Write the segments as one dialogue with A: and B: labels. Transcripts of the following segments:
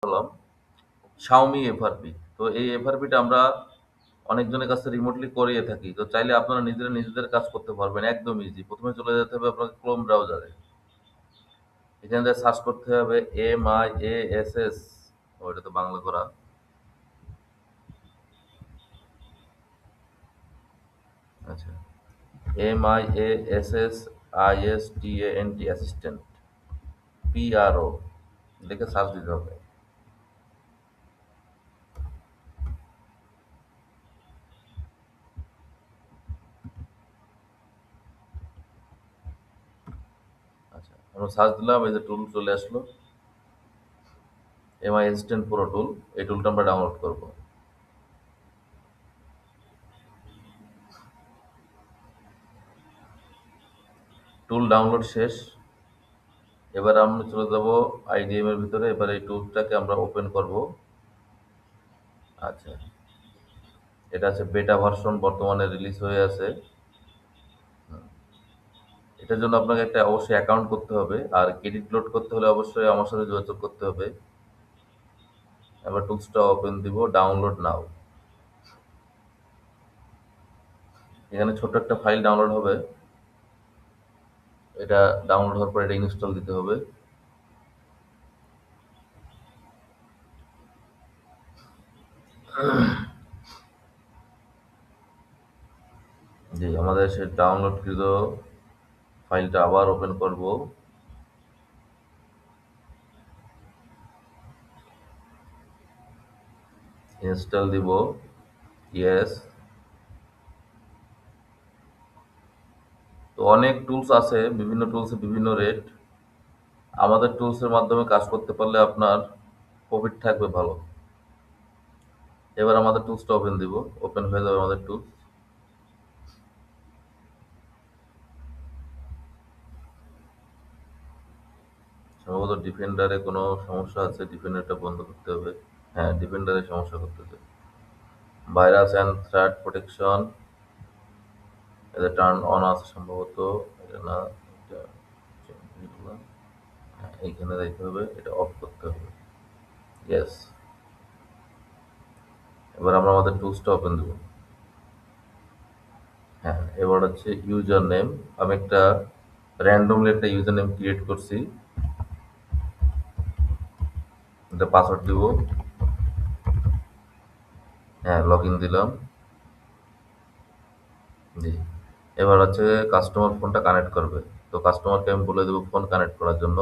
A: করলাম Xiaomi FRP। তো এই FRP-টা আমরা অনেকজনের কাছে রিমোটলি করিয়ে থাকি। তো চাইলে আপনারা নিজেরা নিজেদের কাজ করতে পারবেন একদম ইজি। ১ম এ চলে যেতে হবে আপনাকে Chrome ব্রাউজারে। এখানে দিয়ে সার্চ করতে হবে MIASS, এটা তো বাংলা করা। আচ্ছা, MIASSISTANT অ্যাসিস্ট্যান্ট, PRO লিখে সার্চ দিতে হবে। আচ্ছা, আমরা সার্চ দিলাম, এই যে টুল চলে আসলো, MI অ্যাসিস্ট্যান্ট প্রো টুল। এই টুলটা আমরা ডাউনলোড করব। টুল ডাউনলোড শেষ। এবার আমরা চলে যাব IDM এর ভিতরে। এবার এই টুলটাকে আমরা ওপেন করব। আচ্ছা, এটা আছে বেটা ভার্সন, বর্তমানে রিলিজ হয়ে আছে। এটার জন্য আপনাকে একটা অবশ্যই অ্যাকাউন্ট করতে হবে, আর ক্রেডিট লোড করতে হলে অবশ্যই আমার সাথে যোগাযোগ করতে হবে। এবার টুলসটা ওপেন দিব, ডাউনলোড নাও। এখানে ছোট একটা ফাইল ডাউনলোড হবে। এটা ডাউনলোড হওয়ার পর এটা ইনস্টল দিতে হবে। জি, আমাদের সে ডাউনলোডকৃত ফাইলটা আবার ওপেন করব। ইনস্টল দিব, ইয়েস। তো অনেক টুলস আছে, বিভিন্ন টুলসে বিভিন্ন রেট। আমাদের টুলসের মাধ্যমে কাজ করতে পারলে আপনার প্রফিট থাকবে ভালো। এবার আমাদের টুলসটা ওপেন দিব, ওপেন হয়ে যাবে আমাদের টুলস। সম্ভবত ডিফেন্ডারে কোনো সমস্যা আছে, ডিফেন্ডারটা বন্ধ করতে হবে। হ্যাঁ, ডিফেন্ডারে সমস্যা করতেছে। ভাইরাস অ্যান্ড থ্রেট প্রোটেকশন, এটা টার্ন অন আছে সম্ভবত। এটা না, এটা হ্যাঁ, এইখানে দেখতে হবে, এটা অফ করতে হবে। ইয়েস। এবার আমরা আমাদের টুলসটা ওপেন দেব। হ্যাঁ, এবার হচ্ছে ইউজার নেম। আমি একটা র্যান্ডমলি একটা ইউজার নেম ক্রিয়েট করছি। এটা পাসওয়ার্ড দিব। হ্যাঁ, লগ ইন দিলাম। জি। এবার হচ্ছে কাস্টমার ফোনটা কানেক্ট করবে। তো কাস্টমারকে আমি বলে দেবো ফোন কানেক্ট করার জন্য।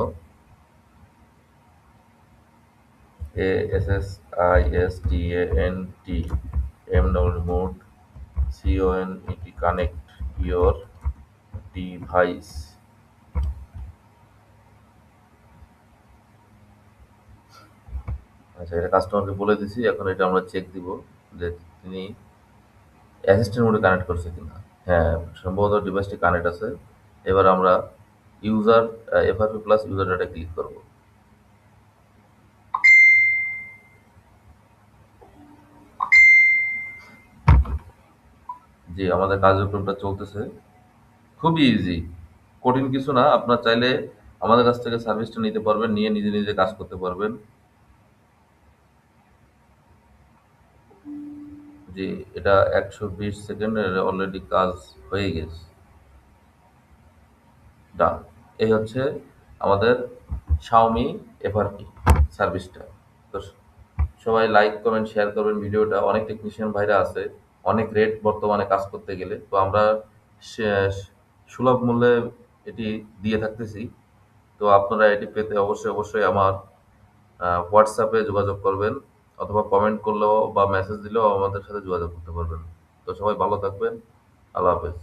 A: ASSISTANT MODE connect your device। আচ্ছা, এটা কাস্টমারকে বলে দিছি। এখন এটা আমরা চেক দিব যে তিনি অ্যাসিস্ট্যান্ট মোডে কানেক্ট করছে কিনা। হ্যাঁ, সম্ভবত ডিভাইসটি কানেক্ট আছে। এবার আমরা user FRP plus user data click করব। জি, আমাদের কার্যক্রমটা চলতেছে। খুবই ইজি, কঠিন কিছু না। আপনার চাইলে আমাদের কাছ থেকে সার্ভিসটা নিতে পারবেন, নিয়ে নিজে নিজে কাজ করতে পারবেন। জি, এটা ১২০ সেকেন্ডের অলরেডি কাজ হয়ে গেছে। ডান। এই হচ্ছে আমাদের Xiaomi FRP সার্ভিসটা। তো সবাই লাইক, কমেন্ট, শেয়ার করবেন ভিডিওটা। অনেক টেকনিশিয়ান ভাইরা আছে, অনেক রেট বর্তমানে কাজ করতে গেলে। তো আমরা সুলভ মূল্যে এটি দিয়ে থাকতেছি। তো আপনারা এটি পেতে অবশ্যই আমার হোয়াটসঅ্যাপে যোগাযোগ করবেন, অথবা কমেন্ট করলেও বা মেসেজ দিলেও আমাদের সাথে যোগাযোগ করতে পারবেন। তো সবাই ভালো থাকবেন। আল্লাহ হাফেজ।